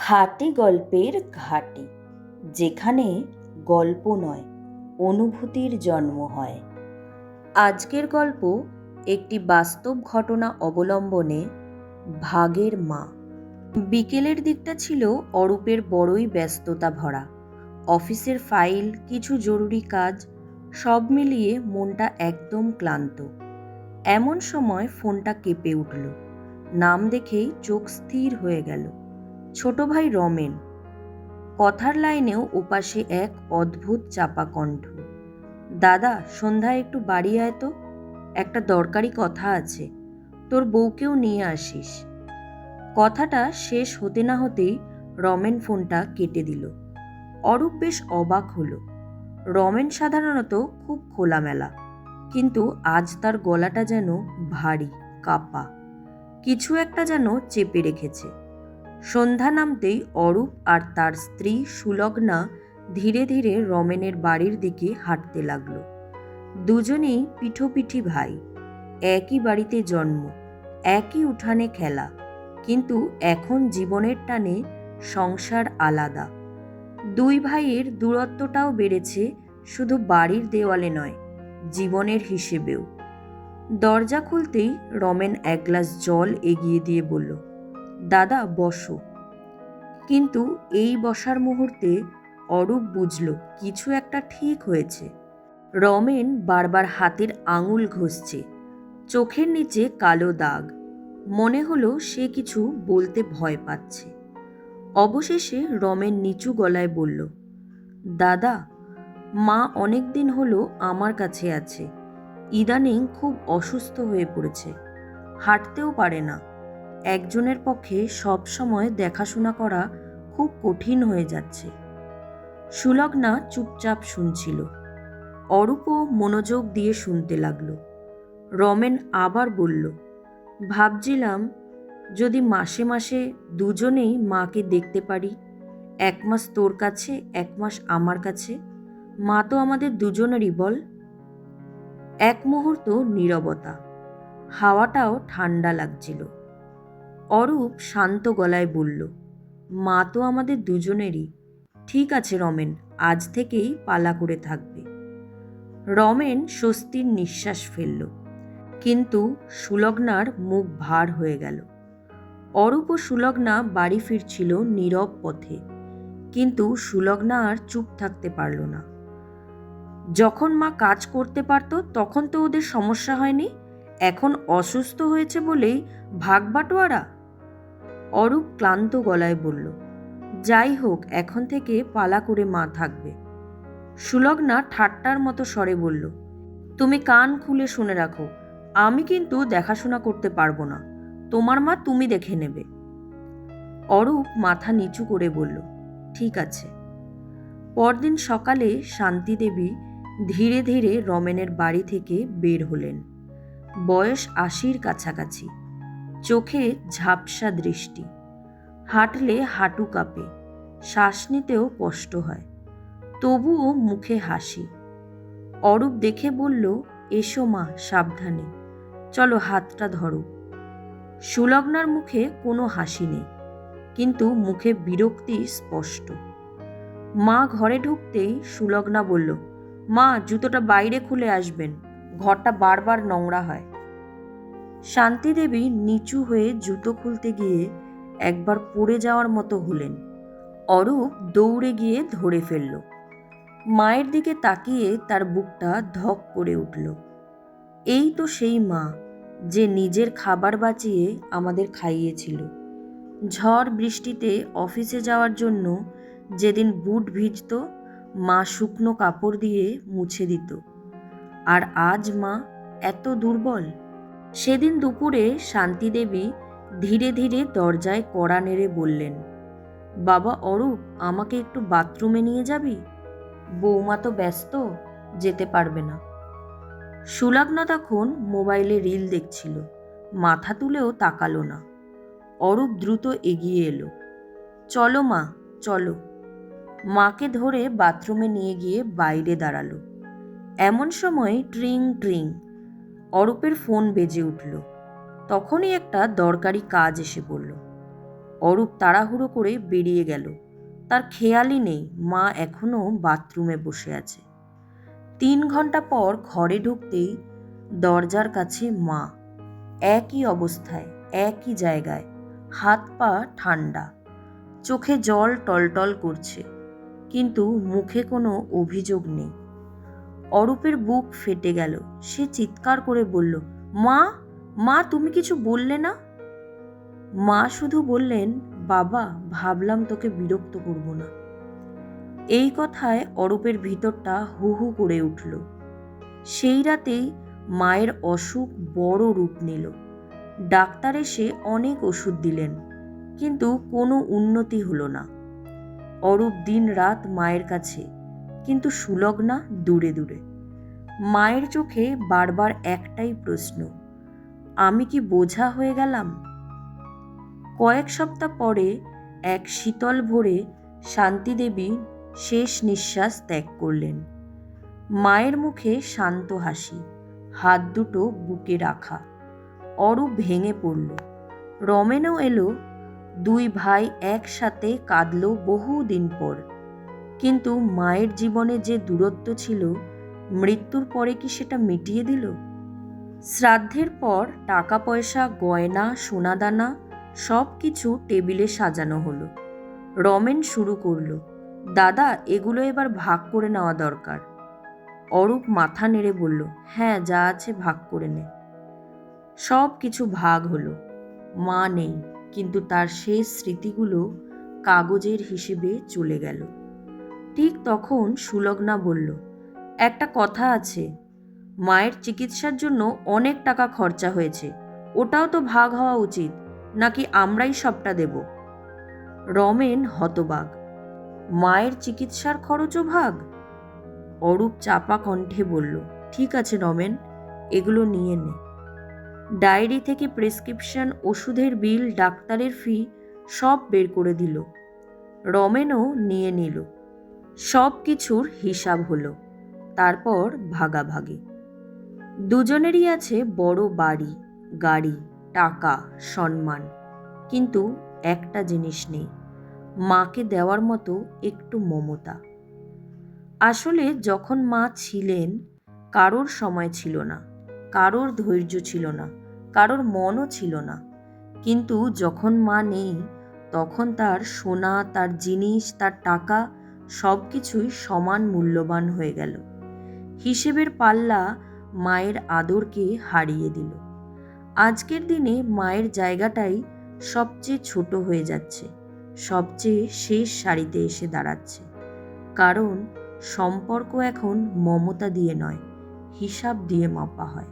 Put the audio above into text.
খাঁটি গল্পের ঘাঁটি, যেখানে গল্প নয় অনুভূতির জন্ম হয়। আজকের গল্প একটি বাস্তব ঘটনা অবলম্বনে। ভাগের মা। বিকেলের দিকটা ছিল অরূপের বড়ই ব্যস্ততা ভরা। অফিসের ফাইল, কিছু জরুরি কাজ, সব মিলিয়ে মনটা একদম ক্লান্ত। এমন সময় ফোনটা কেঁপে উঠল। নাম দেখেই চোখ স্থির হয়ে গেল। ছোট ভাই রমেন। কথার লাইনেও ওপাশে এক অদ্ভুত চাপা কণ্ঠ। দাদা, সন্ধ্যায় একটু বাড়ি আয় তো, একটা দরকারি কথা আছে, তোর বউকেও নিয়ে আসিস। কথাটা শেষ হতে না হতেই রমেন ফোনটা কেটে দিল। অরূপ বেশ অবাক হলো। রমেন সাধারণত খুব খোলামেলা, কিন্তু আজ তার গলাটা যেন ভারী, কাপা। কিছু একটা যেন চেপে রেখেছে। সন্ধ্যা নামতেই অরূপ আর তার স্ত্রী সুলগ্না ধীরে ধীরে রমেনের বাড়ির দিকে হাঁটতে লাগল। দুজনেই পিঠোপিঠি ভাই, একই বাড়িতে জন্ম, একই উঠানে খেলা, কিন্তু এখন জীবনের টানে সংসার আলাদা। দুই ভাইয়ের দূরত্বটাও বেড়েছে, শুধু বাড়ির দেওয়ালে নয়, জীবনের হিসেবেও। দরজা খুলতেই রমেন এক গ্লাস জল এগিয়ে দিয়ে বলল, দাদা বসো। কিন্তু এই বসার মুহূর্তে অরূপ বুঝল কিছু একটা ঠিক হয়েছে। রমেন বারবার হাতের আঙুল ঘষছে, চোখের নিচে কালো দাগ। মনে হলো সে কিছু বলতে ভয় পাচ্ছে। অবশেষে রমেন নিচু গলায় বলল, দাদা, মা অনেক দিন হলো আমার কাছে আছে। ইদানিং খুব অসুস্থ হয়ে পড়েছে, হাঁটতেও পারে না। একজনের পক্ষে সব সময় দেখাশোনা করা খুব কঠিন হয়ে যাচ্ছে। সুলগ্না চুপচাপ শুনছিল। অরূপও মনোযোগ দিয়ে শুনতে লাগলো। রমেন আবার বলল, ভাবছিলাম যদি মাসে মাসে দুজনেই মাকে দেখতে পারি, 1 মাস তোর কাছে, 1 মাস আমার কাছে। মা তো আমাদের দুজনেরই, বল। এক মুহূর্ত নীরবতা। হাওয়াটাও ঠান্ডা লাগছিল। অরূপ শান্ত গলায় বলল, মা তো আমাদের দুজনেরই। ঠিক আছে রমেন, আজ থেকেই পালা করে থাকবে। রমেন স্বস্তির নিঃশ্বাস ফেলল, কিন্তু সুলগ্নার মুখ ভার হয়ে গেল। অরূপ ও সুলগ্না বাড়ি ফিরছিল নীরব পথে, কিন্তু সুলগ্না আর চুপ থাকতে পারল না। যখন মা কাজ করতে পারত তখন তো ওদের সমস্যা হয়নি, এখন অসুস্থ হয়েছে বলেই ভাগ বাটোয়ারা। অরূপ ক্লান্ত গলায় বলল, যাই হোক, এখন থেকে পালা করে মা থাকবে। সুলগ্না ঠাট্টার মতো স্বরে বলল, তুমি কান খুলে শুনে রাখো, আমি কিন্তু দেখাশোনা করতে পারবো না। তোমার মা তুমি দেখে নেবে। অরূপ মাথা নিচু করে বলল, ঠিক আছে। পরদিন সকালে শান্তিদেবী ধীরে ধীরে রমেনের বাড়ি থেকে বের হলেন। বয়স 80-র কাছাকাছি, চোখে ঝাপসা দৃষ্টি, হাঁটলে হাঁটু কাঁপে, শ্বাস নিতেও কষ্ট হয়, তবুও মুখে হাসি। অরূপ দেখে বলল, এসো মা, সাবধানে, চলো হাতটা ধরো। সুলগ্নার মুখে কোনো হাসি নেই, কিন্তু মুখে বিরক্তি স্পষ্ট। মা ঘরে ঢুকতেই সুলগ্না বলল, মা, জুতোটা বাইরে খুলে আসবেন, ঘরটা বারবার নোংরা হয়। শান্তিদেবী নিচু হয়ে জুতো খুলতে গিয়ে একবার পড়ে যাওয়ার মতো হলেন। অরূপ দৌড়ে গিয়ে ধরে ফেলল। মায়ের দিকে তাকিয়ে তার বুকটা ধক করে উঠল। এই তো সেই মা, যে নিজের খাবার বাঁচিয়ে আমাদের খাইয়েছিল। ঝড় বৃষ্টিতে অফিসে যাওয়ার জন্য যেদিন বুট ভিজত, মা শুকনো কাপড় দিয়ে মুছে দিত। আর আজ মা এত দুর্বল। সেদিন দুপুরে শান্তিদেবী ধীরে ধীরে দরজায় কড়া নেড়ে বললেন, বাবা অরূপ, আমাকে একটু বাথরুমে নিয়ে যাবি? বৌমা তো ব্যস্ত, যেতে পারবে না। সুলগ্না তখন মোবাইলে রিল দেখছিল, মাথা তুলেও তাকালো না। অরূপ দ্রুত এগিয়ে এলো, চলো মা, চলো। মাকে ধরে বাথরুমে নিয়ে গিয়ে বাইরে দাঁড়ালো। এমন সময় ট্রিং ট্রিং, অরূপের ফোন বেজে উঠল। তখনই একটা দরকারি কাজ এসে পড়ল। অরূপ তাড়াহুড়ো করে বেরিয়ে গেল। তার খেয়ালই নেই মা এখনো বাথরুমে বসে আছে। 3 ঘন্টা পর ঘরে ঢুকতেই দরজার কাছে মা, একই অবস্থায়, একই জায়গায়, হাত পা ঠান্ডা, চোখে জল টলটল করছে, কিন্তু মুখে কোনো অভিযোগ নেই। অরূপের বুক ফেটে গেল। সে চিৎকার করে বলল, মা, মা, তুমি কিছু বললে না? মা শুধু বললেন, বাবা, ভাবলাম তোকে বিরক্ত করব না। এই কথায় অরূপের ভিতরটা হু হু করে উঠল। সেই রাতেই মায়ের অসুখ বড় রূপ নিল। ডাক্তার এসে অনেক ওষুধ দিলেন, কিন্তু কোনো উন্নতি হলো না। অরূপ দিন রাত মায়ের কাছে, কিন্তু সুলগ্না দূরে দূরে। মায়ের চোখে বারবার একটাই প্রশ্ন, আমি কি বোঝা হয়ে গেলাম? কয়েক সপ্তাহ পরে এক শীতল ভোরে শান্তিদেবী শেষ নিঃশ্বাস ত্যাগ করলেন। মায়ের মুখে শান্ত হাসি, হাত দুটো বুকে রাখা। অরূপ ভেঙে পড়ল। রমেনও এলো। 2 ভাই একসাথে কাঁদল বহুদিন পর। কিন্তু মায়ের জীবনে যে দূরত্ব ছিল, মৃত্যুর পরে কি সেটা মিটিয়ে দিল? শ্রাদ্ধের পর টাকা পয়সা, গয়না, সোনাদানা সব কিছু টেবিলে সাজানো হলো। রমেন শুরু করলো, দাদা, এগুলো এবার ভাগ করে নেওয়া দরকার। অরূপ মাথা নেড়ে বলল, হ্যাঁ, যা আছে ভাগ করে নে। সব কিছু ভাগ হলো। মা নেই, কিন্তু তার শেষ স্মৃতিগুলো কাগজের হিসেবে চলে গেল। ঠিক তখন সুলগ্না বলল, একটা কথা আছে, মায়ের চিকিৎসার জন্য অনেক টাকা খরচা হয়েছে, ওটাও তো ভাগ হওয়া উচিত, নাকি আমরাই সবটা দেব? রমেন হতবাক, মায়ের চিকিৎসার খরচও ভাগ? অরূপ চাপা কণ্ঠে বলল, ঠিক আছে রমেন, এগুলো নিয়ে নে। ডায়েরি থেকে প্রেসক্রিপশন, ওষুধের বিল, ডাক্তারের ফি সব বের করে দিল। রমেনও নিয়ে নিল। সব কিছুর হিসাব হলো। তারপর ভাগাভাগি। দুজনেরই আছে বড় বাড়ি, গাড়ি, টাকা, সম্মান, কিন্তু একটা জিনিস নেই, মাকে দেওয়ার মতো একটু মমতা। আসলে যখন মা ছিলেন, কারোর সময় ছিল না, কারোর ধৈর্য ছিল না, কারোর মনও ছিল না। কিন্তু যখন মা নেই, তখন তার সোনা, তার জিনিস, তার টাকা সব কিছুই সমান মূল্যবান হয়ে গেল। হিসেবের পাল্লা মায়ের আদরকে হারিয়ে দিল। আজকের দিনে মায়ের জায়গাটাই সবচেয়ে ছোট হয়ে যাচ্ছে, সবচেয়ে শেষ সারিতে এসে দাঁড়াচ্ছে। কারণ সম্পর্ক এখন মমতা দিয়ে নয়, হিসাব দিয়ে মাপা হয়।